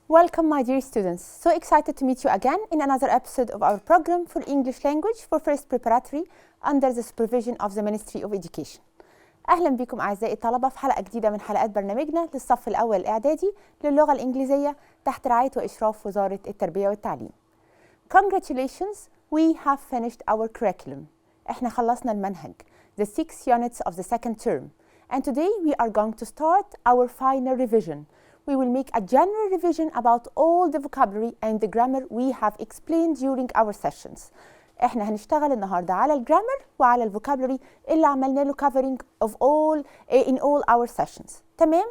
Welcome, my dear students. So excited to meet you again in another episode of our program for English language for first preparatory under the supervision of the Ministry of Education. أهلا بكم أعزائي الطلبة في حلقة جديدة من حلقات برنامجنا للصف الأول الإعدادي للغة الإنجليزية تحت رعاية وإشراف وزارة التربية والتعليم. Congratulations, we have finished our curriculum. إحنا خلصنا المنهج, the 6 units of the second term. And today we are going to start our final revision. We will make a general revision about all the vocabulary and the grammar we have explained during our sessions. احنا هنشتغل النهارده على الجرامر وعلى الفوكابولري اللي عملنا له covering of all in all our sessions. تمام؟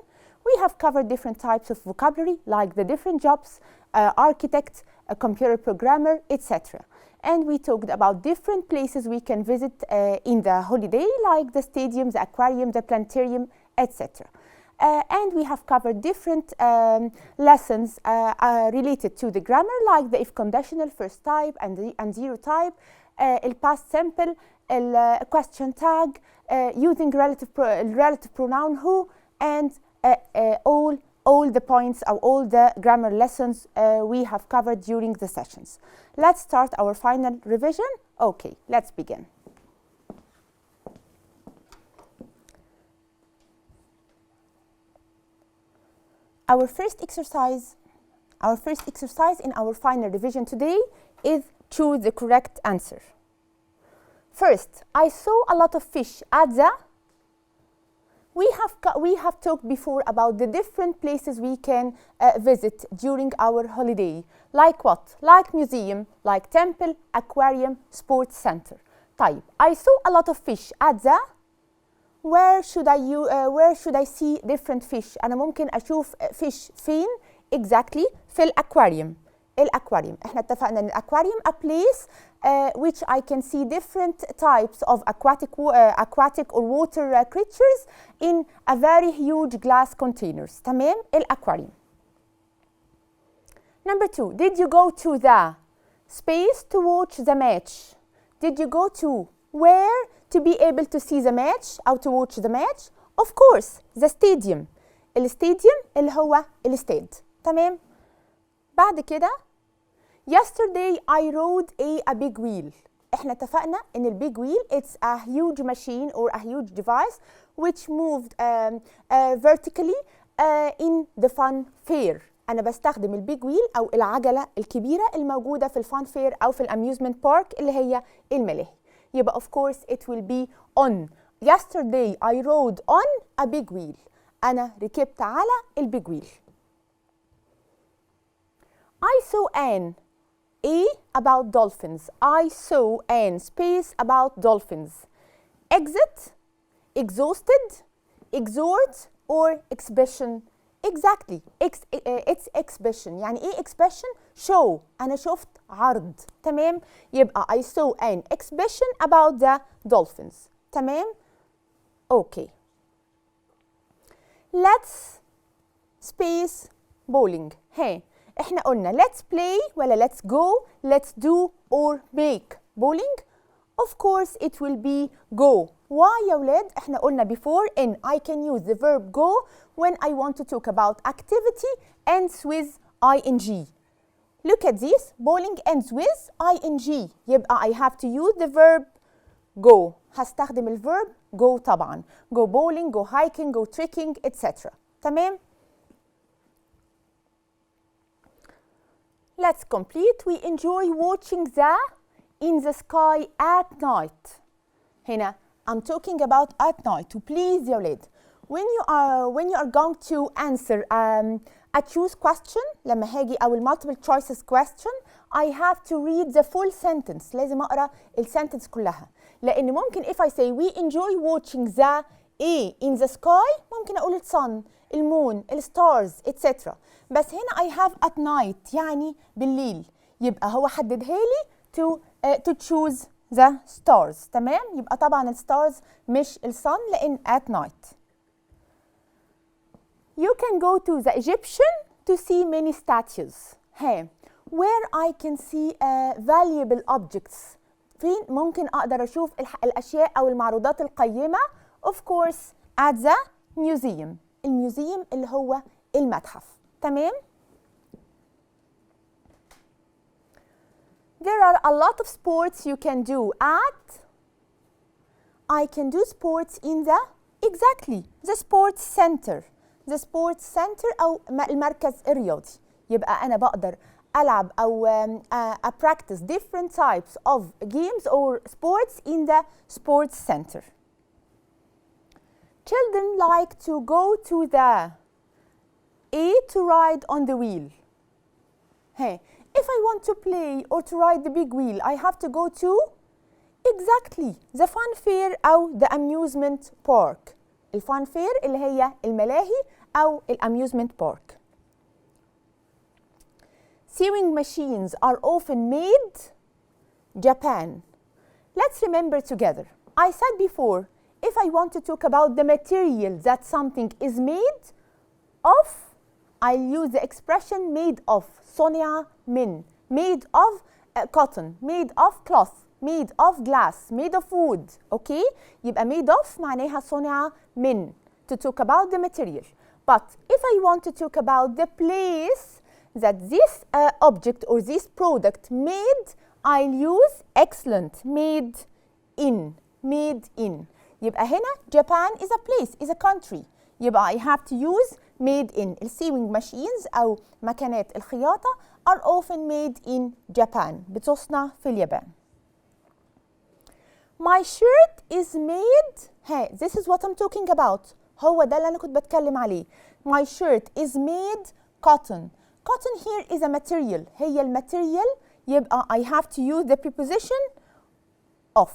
We have covered different types of vocabulary like the different jobs, architect, a computer programmer, etc. And we talked about different places we can visit in the holiday like the stadium, the aquarium, the planetarium, etc. And we have covered different lessons related to the grammar like the if conditional, first type and zero type, past simple, question tag, using relative pronoun who, and all the points or all the grammar lessons we have covered during the sessions. Let's start our final revision. Okay, let's begin. Our first exercise in our final revision today is choose the correct answer. First, I saw a lot of fish at the. We have talked before about the different places we can visit during our holiday. Like what? Like museum, like temple, aquarium, sports center. طيب, I saw a lot of fish at the. Where should I see different fish? أنا ممكن أشوف fish فين؟ Exactly في الأكواريوم. الأكواريوم. إحنا اتفقنا إن الأكواريوم a place which I can see different types of aquatic or water creatures in a very huge glass containers. تمام؟ الأكواريوم. Number 2. Did you go to the space to watch the match? Did you go to where to be able to see the match أو to watch the match? Of course, the stadium. الستاديوم اللي هو الاستاد. تمام؟ بعد كده yesterday I rode a big wheel. احنا اتفقنا ان البيج wheel it's a huge machine or a huge device which moved vertically in the fun fair. أنا بستخدم البيج wheel أو العجلة الكبيرة الموجودة في الفان فير أو في الأميوزمنت بارك اللي هي الملاهي. يبقى of course it will be on. Yesterday I rode on a big wheel. أنا ركبت على البيج wheel. I saw an about dolphins. I saw an space about dolphins. Exit, exhausted, exhort or exhibition. Exactly. It's exhibition. يعني ايه exhibition؟ show. أنا شفت عرض. تمام؟ يبقى I saw an exhibition about the dolphins. تمام؟ Okay. Let's space bowling. hey. احنا قلنا let's play ولا let's go, let's do or make bowling. Of course it will be go. Why يا ولاد؟ احنا قلنا before in I can use the verb go when I want to talk about activity ends with ing. Look at this, bowling ends with ing. يبقى I have to use the verb go. هستخدم الverb go طبعا. Go bowling, go hiking, go trekking, etc. تمام؟ Let's complete. We enjoy watching the in the sky at night. هنا I'm talking about at night. To please يا ولاد. When you are going to answer a choose question لما هاجي أو multiple choices question I have to read the full sentence. لازم أقرأ السنتنس كلها. لأن ممكن if I say we enjoy watching the in the sky ممكن أقول sun, المون, stars, etc. بس هنا I have at night يعني بالليل. يبقى هو حددها لي to choose the stars. تمام؟ يبقى طبعا stars مش sun لأن at night. You can go to the Egyptian to see many statues. Where I can see valuable objects. فين ممكن أقدر أشوف الأشياء أو المعروضات القيمة؟ Of course at the museum. الميوزيوم اللي هو المتحف. تمام؟ There are a lot of sports you can do at. I can do sports in the exactly the sports center. The sports center أو المركز الرياضي. يبقى أنا بقدر ألعب أو practice different types of games or sports in the sports center. Children like to go to the to ride on the wheel. Hey, if I want to play or to ride the big wheel, I have to go to exactly the fun fair أو the amusement park. الفان فير اللي هي الملاهي أو الأميوزمنت بارك. Sewing machines are often made Japan. Let's remember together. I said before, if I want to talk about the material that something is made of, I'll use the expression made of. صنع من. Made of cotton, made of cloth, made of glass, made of wood. Okay? يبقى made of معناها صنع من. To talk about the material. But if I want to talk about the place that this object or this product made, I'll use excellent. Made in. Made in. يبقى هنا Japan is a place, is a country. يبقى I have to use made in. The sewing machines أو مكانات الخياطة are often made in Japan. بتصنع في اليابان. My shirt is made. Hey, this is what I'm talking about. هو ده اللي أنا كنت بتكلم عليه. My shirt is made cotton. Cotton here is a material. هي الماتيريال يبقى I have to use the preposition of.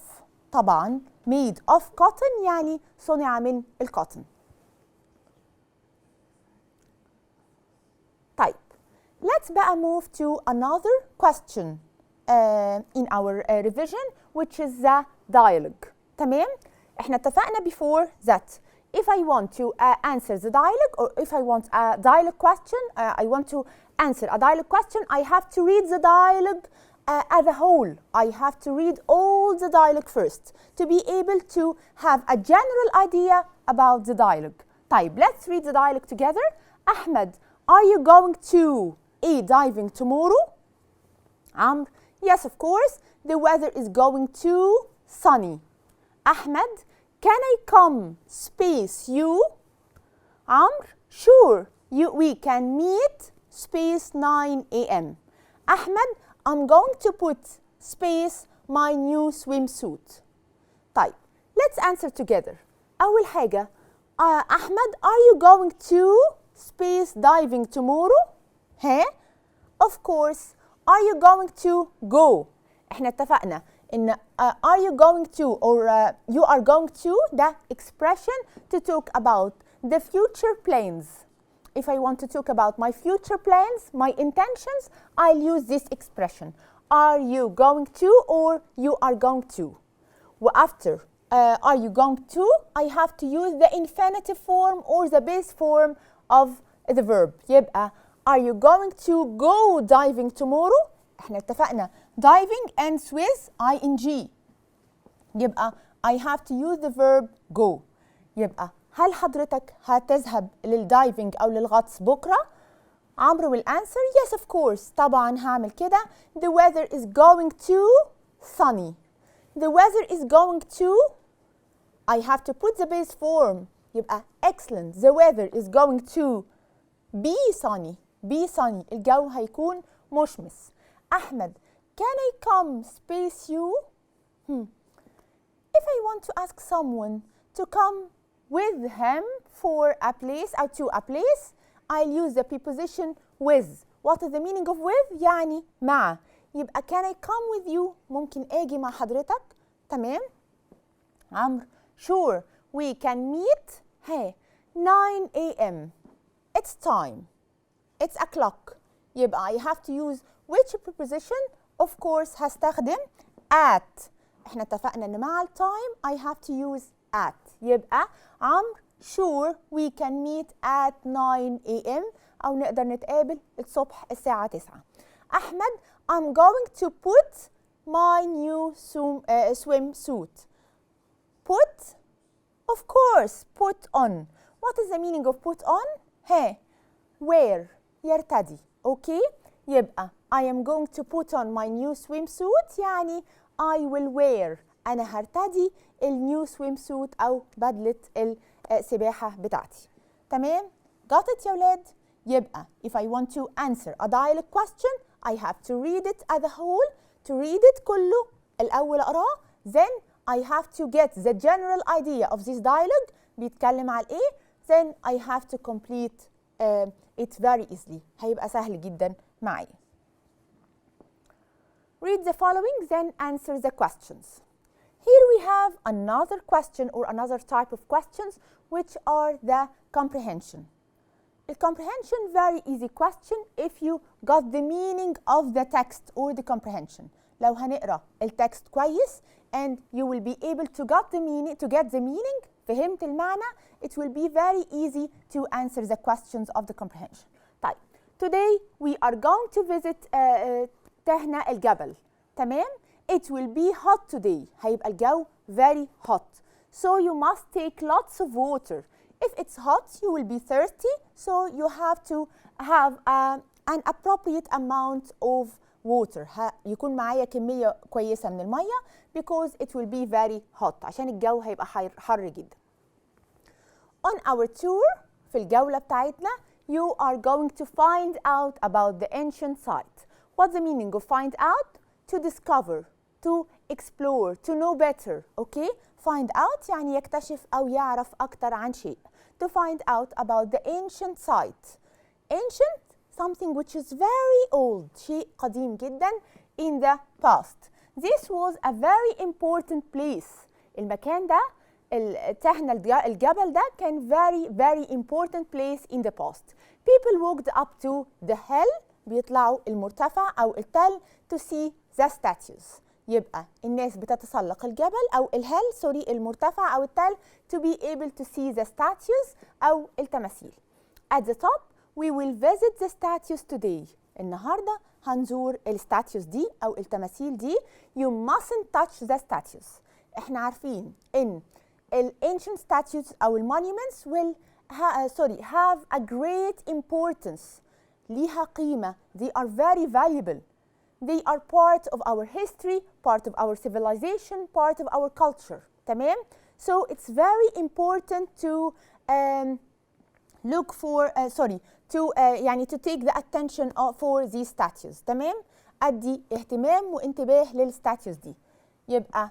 طبعا made of cotton يعني صنع من الكوتن. طيب let's بقى move to another question in our revision which is the dialogue. تمام؟ احنا اتفقنا before that if I want to answer the dialogue or if I want a dialogue question, I want to answer a dialogue question, I have to read the dialogue as a whole. I have to read all the dialogue first to be able to have a general idea about the dialogue. طيب let's read the dialogue together. Ahmed, are you going to diving tomorrow? Amr, yes of course, the weather is going to sunny. Ahmed, can I come space you? Amr, sure, we can meet space 9 a.m. Ahmed, I'm going to put space my new swimsuit. طيب let's answer together. أول حاجة Ahmed, are you going to space diving tomorrow? ها؟ Of course. Are you going to go? احنا اتفقنا إن are you going to or you are going to ده expression to talk about the future plans. If I want to talk about my future plans, my intentions, I'll use this expression. Are you going to or you are going to. After are you going to, I have to use the infinitive form or the base form of the verb. يبقى are you going to go diving tomorrow? احنا اتفقنا diving ends with ing. يبقى I have to use the verb go. يبقى هل حضرتك هتذهب للدايفنج أو للغطس بكرة؟ عمرو will answer yes of course. طبعا هعمل كده. The weather is going to sunny. The weather is going to, I have to put the base form. يبقى excellent. The weather is going to be sunny. Be sunny. الجو هيكون مشمس. أحمد, can I come space you? If I want to ask someone to come with him for a place or to a place, I'll use the preposition with. What is the meaning of with? يعني مع. يبقى can I come with you? ممكن أجي مع حضرتك. تمام؟ عمرو, sure, we can meet. Hey, 9 a.m. It's time. It's a clock. يبقى I have to use which preposition? Of course هستخدم at. احنا اتفقنا ان مع التايم I have to use at. يبقى عمرو, sure we can meet at 9 a.m. أو نقدر نتقابل الصبح الساعة 9. أحمد, I'm going to put my new swimsuit. Put? Of course, put on. What is the meaning of put on? Hey, wear, يرتدي. Okay? يبقى I am going to put on my new swimsuit يعني I will wear، أنا هرتدي النيو swimsuit أو بدلة السباحة بتاعتي. تمام؟ got it يا ولاد؟ يبقى if I want to answer a dialect question I have to read it as a whole. to read it كله الأول أقراه. then I have to get the general idea of this dialogue بيتكلم على إيه. then I have to complete it very easily. هيبقى سهل جدا معي. Read the following, then answer the questions. Here we have another question or another type of questions which are the comprehension. The comprehension, very easy question if you got the meaning of the text or the comprehension. لو هنقرأ التكست كويس and you will be able to get the meaning فهمت المعنى, it will be very easy to answer the questions of the comprehension. طيب, today we are going to visit تهنا الجبل. تمام؟ It will be hot today. هيبقى الجو very hot. So you must take lots of water. If it's hot, you will be thirsty. So you have to have an appropriate amount of water. يكون معايا كمية كويسة من المية because it will be very hot. عشان الجو هيبقى حر جدا. On our tour, في الجولة بتاعتنا, you are going to find out about the ancient site. What's the meaning of find out? To discover, to explore, to know better. Okay? Find out يعني يكتشف أو يعرف أكتر عن شيء. To find out about the ancient site. Ancient, something which is very old. شيء قديم جدا in the past. This was a very important place. المكان ده, تهنا الجبل ده كان very important place in the past. People walked up to the hill, بيطلعوا المرتفع أو التل to see the statues. يبقى الناس بتتسلق الجبل أو الهيل المرتفع أو التل to be able to see the statues أو التماثيل. At the top we will visit the statues today. النهاردة هنزور الستاتيوز دي أو التماثيل دي. You mustn't touch the statues. احنا عارفين إن ancient statues أو monuments will have a great importance. ليها قيمة. They are very valuable. They are part of our history, part of our civilization, part of our culture. تمام? So it's very important to look for to take the attention for these statues. تمام؟ أدي اهتمام وانتباه للستاتيوز دي. يبقى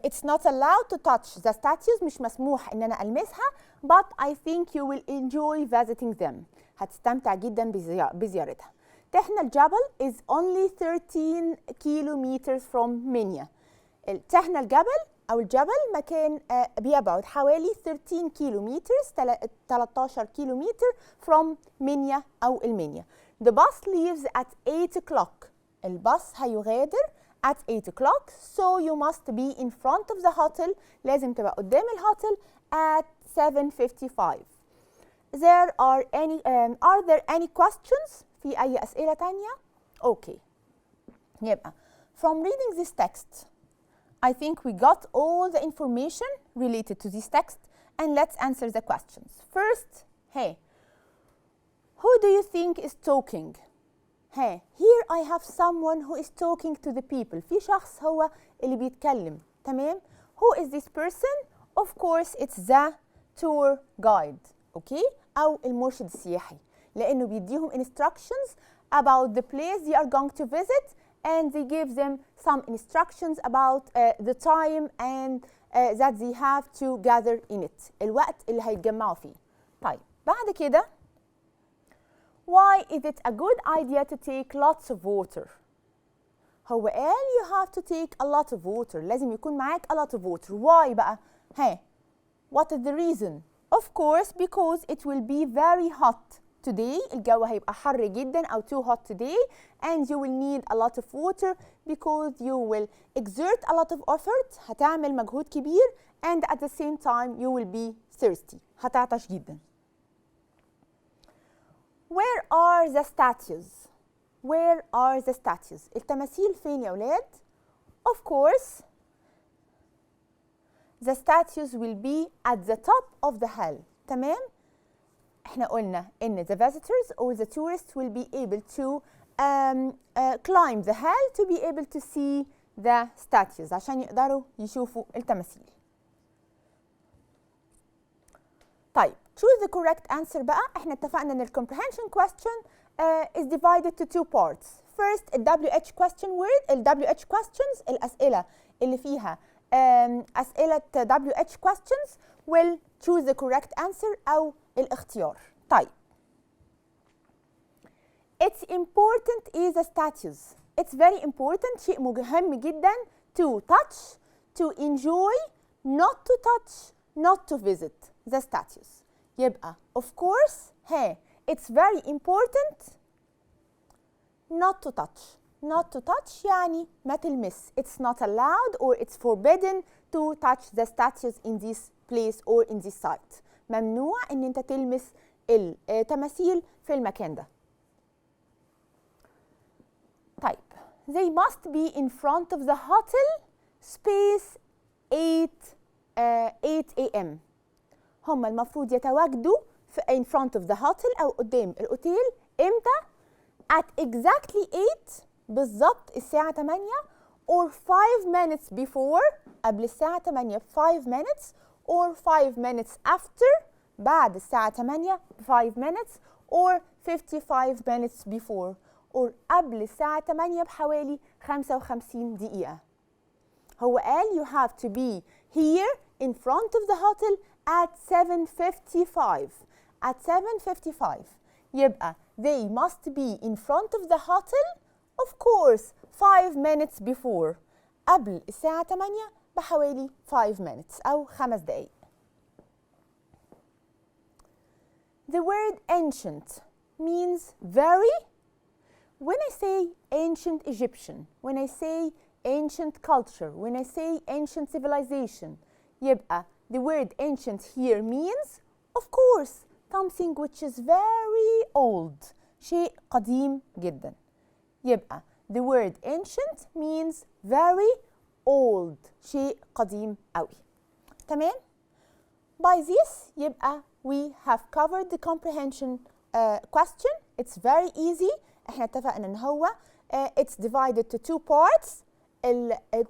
it's not allowed to touch the statues. مش مسموح إن أنا ألمسها. But I think you will enjoy visiting them. هتستمتع جدا بزيارتها. تهنا الجبل is only 13 kilometers from Minya. تهنا الجبل أو الجبل مكان بيبعد حوالي 13 kilometers 13 كيلومتر from Minya أو المنيا. The bus leaves at 8 o'clock. الباص هيغادر at 8 o'clock. So you must be in front of the hotel. لازم تبقى قدام الهوتل at 7:55. Are there any questions؟ في أي أسئلة تانية؟ Okay. يبقى from reading this text, I think we got all the information related to this text, and let's answer the questions. First, hey, who do you think is talking? Hey, here I have someone who is talking to the people. في شخص هو اللي بيتكلم. تمام؟ Who is this person? Of course, it's the tour guide. Okay? أو المرشد السياحي. لأنه بيديهم instructions about the place they are going to visit, and they give them some instructions about the time and that they have to gather in it. الوقت اللي هيتجمعوا فيه. طيب بعد كده, why is it a good idea to take lots of water? هو قال you have to take a lot of water. لازم يكون معاك a lot of water. Why بقى؟ What is the reason? Of course, because it will be very hot today. الجو هيبقى حر جدا أو too hot today, and you will need a lot of water because you will exert a lot of effort. هتعمل مجهود كبير, and at the same time you will be thirsty. هتعطش جدا. Where are the statues? Where are the statues? التماثيل فين يا ولاد؟ Of course, the statues will be at the top of the hill. تمام؟ احنا قلنا ان the visitors or the tourists will be able to climb the hill to be able to see the statues عشان يقدروا يشوفوا التماثيل. طيب choose the correct answer بقى. احنا اتفقنا ان ال comprehension question is divided to two parts. First ال WH question word ال WH questions الأسئلة اللي فيها أسئلة WH questions will choose the correct answer أو الاختيار. طيب It's important is the statues. It's very important شيء مهم جدا to touch, to enjoy, not to touch, not to visit the statues. يبقى of course it's very important not to touch. Not to touch يعني ما تلمس. It's not allowed or it's forbidden to touch the statues in this place or in this site. ممنوع ان انت تلمس التماثيل في المكان ده. طيب they must be in front of the hotel space 8 a.m. هم المفروض يتواجدوا في in front of the hotel أو قدام الأوتيل إمتى؟ at exactly 8 بالظبط الساعة 8 or 5 minutes before قبل الساعة 8 5 minutes or 5 minutes after بعد الساعة 8 5 minutes or 55 minutes before or قبل الساعة 8 بحوالي 55 دقيقة. هو قال you have to be here in front of the hotel at 7:55. At 7:55 يبقى they must be in front of the hotel of course 5 minutes before قبل الساعة 8 بحوالي 5 minutes أو 5 دقايق. The word ancient means very. When I say ancient Egyptian, when I say ancient culture, when I say ancient civilization, يبقى the word ancient here means, of course, something which is very old, شيء قديم جدا. يبقى the word ancient means very old, شيء قديم قوي. تمام؟ By this يبقى we have covered the comprehension question. It's very easy. احنا اتفقنا ان هو it's divided to two parts.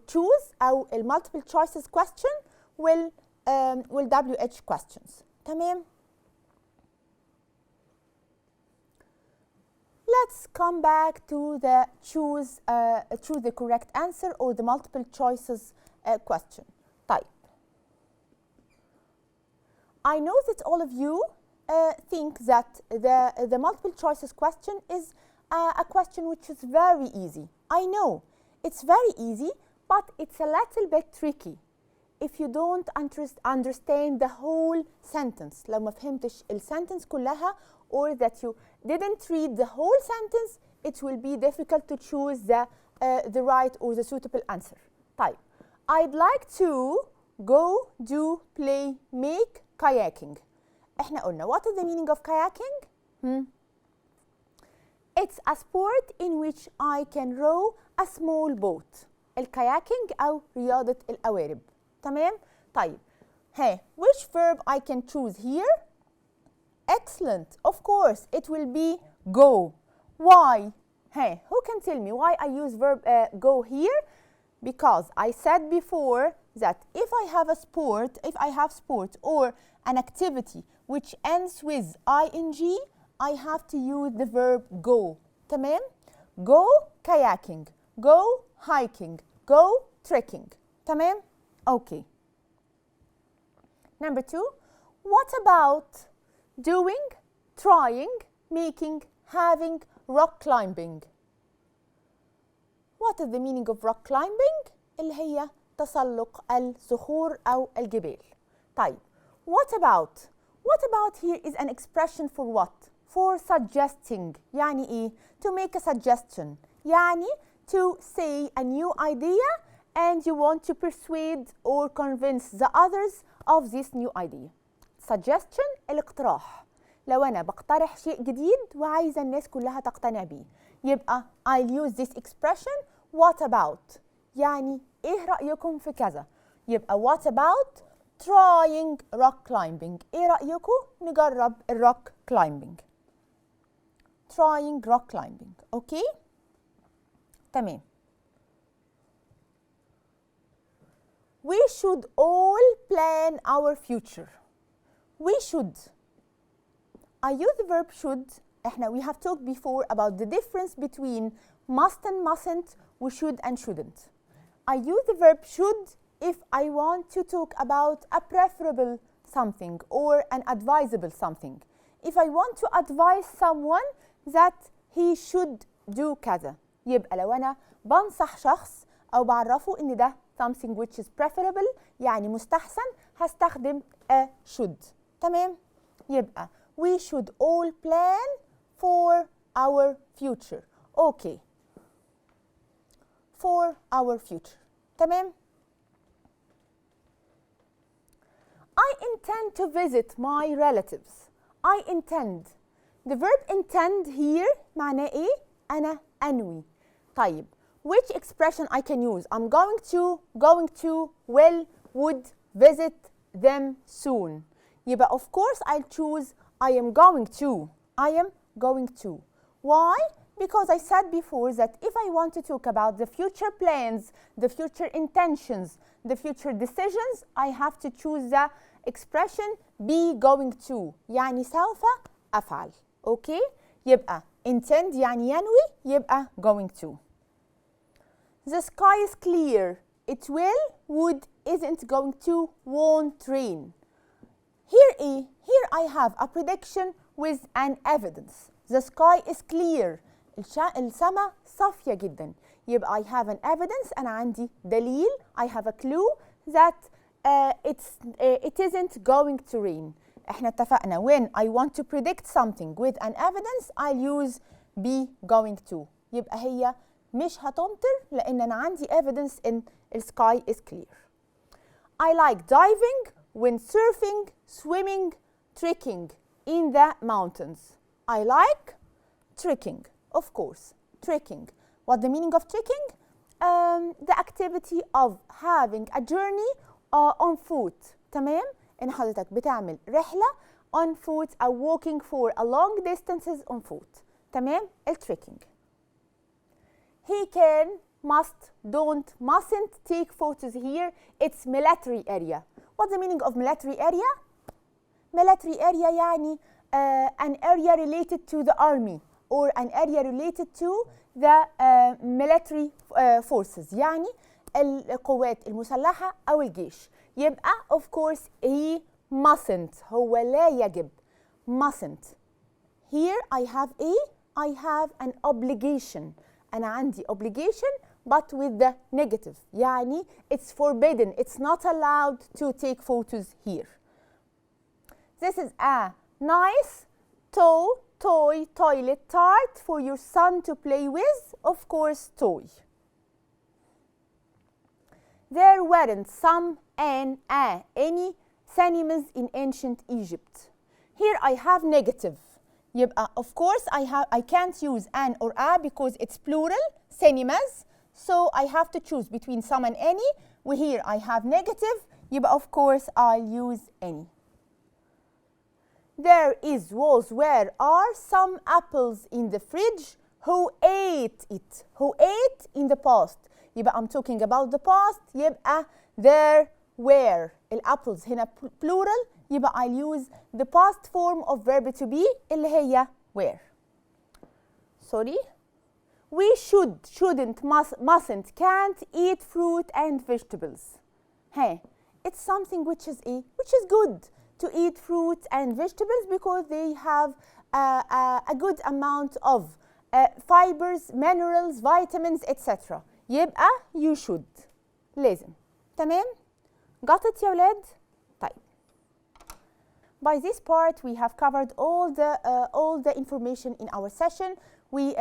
choose أو multiple choices question will WH questions. تمام؟ Let's come back to the choose the correct answer or the multiple choices question. طيب. I know that all of you think that the multiple choices question is a question which is very easy. I know it's very easy, but it's a little bit tricky if you don't understand the whole sentence. لو ما فهمتش السنتنس كلها or that you didn't read the whole sentence, it will be difficult to choose the right or the suitable answer. طيب, I'd like to go, do, play, make kayaking. احنا قلنا what is the meaning of kayaking? It's a sport in which I can row a small boat. الكاياكينج أو رياضة القوارب. تمام؟ طيب which verb I can choose here? Excellent. Of course it will be go. Why? Who can tell me why I use verb go here? Because I said before that if I have sport or an activity which ends with ing, I have to use the verb go. تمام؟ Go kayaking, go hiking, go trekking. تمام؟ Okay. Number 2, what about doing, trying, making, having, rock climbing? What is the meaning of rock climbing? اللي هي تسلق الصخور أو الجبال. طيب, what about here is an expression for what? For suggesting. يعني إيه? To make a suggestion. يعني to say a new idea and you want to persuade or convince the others of this new idea. Suggestion الاقتراح. لو أنا بقترح شيء جديد وعايزة الناس كلها تقتنع بيه. يبقى I'll use this expression what about. يعني إيه رأيكم في كذا؟ يبقى what about trying rock climbing. إيه رأيكم نجرب الروك climbing. trying rock climbing. Okay? تمام. We should all plan our future. We should. I use the verb should. We have talked before about the difference between must and mustn't, we should and shouldn't. I use the verb should if I want to talk about a preferable something or an advisable something. If I want to advise someone that he should do كذا. يبقى لو أنا بنصح شخص أو بعرفه إن ده something which is preferable يعني مستحسن هستخدم a should. تمام؟ يبقى we should all plan for our future. Okay. For our future. تمام؟ I intend to visit my relatives. I intend. The verb intend here معناه إيه؟ أنا أنوي. طيب which expression I can use? I'm going to, will, would, visit them soon. يبقى of course I'll choose I am going to. I am going to. Why? Because I said before that if I want to talk about the future plans, the future intentions, the future decisions, I have to choose the expression be going to. يعني سوف أفعل. Okay? يبقى intend يعني ينوي يبقى going to. The sky is clear. It will, would, isn't going to, won't rain. Here I have a prediction with an evidence. The sky is clear. السماء صافية جدا. يبقى I have an evidence أنا عندي دليل. I have a clue that it isn't going to rain. احنا اتفقنا when I want to predict something with an evidence I'll use be going to. يبقى هي مش هتمطر لأن أنا عندي evidence in the sky is clear. I like diving, windsurfing, swimming, trekking in the mountains. I like trekking, of course, trekking. What the meaning of trekking? The activity of having a journey on foot. تمام؟ إن حضرتك بتعمل رحلة on foot أو walking for a long distances on foot. تمام؟ التrekking. He can, must, don't, mustn't take photos here. It's military area. What's the meaning of military area? Military area يعني an area related to the army or an area related to the military forces يعني القوات المسلحة أو الجيش. يبقى of course he mustn't. هو لا يجب. Mustn't. Here I have an obligation. أنا عندي obligation but with the negative يعني it's forbidden, it's not allowed to take photos here. This is a nice toy toilet tart for your son to play with, of course toy. There weren't some any cinemas in ancient Egypt. Here I have negative. يبقى of course I can't use an or a because it's plural cinemas, so I have to choose between some and any. Here I have negative, يبقى of course I'll use any. There was where are some apples in the fridge. Who ate it? Who ate in the past? يبقى I'm talking about the past. يبقى there were الapples هنا plural. يبقى I'll use the past form of verb to be اللي هي were. Sorry. We shouldn't, mustn't, can't eat fruit and vegetables. Hey, it's something which is good to eat fruit and vegetables because they have a good amount of fibers, minerals, vitamins, etc. يبقى you should. لازم. تمام؟ Got it يا ولاد؟ طيب. By this part we have covered all the information in our session. We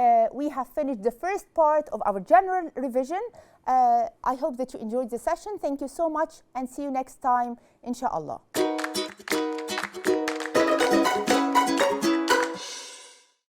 have finished the first part of our general revision. I hope that you enjoyed the session. Thank you so much and see you next time, inshallah.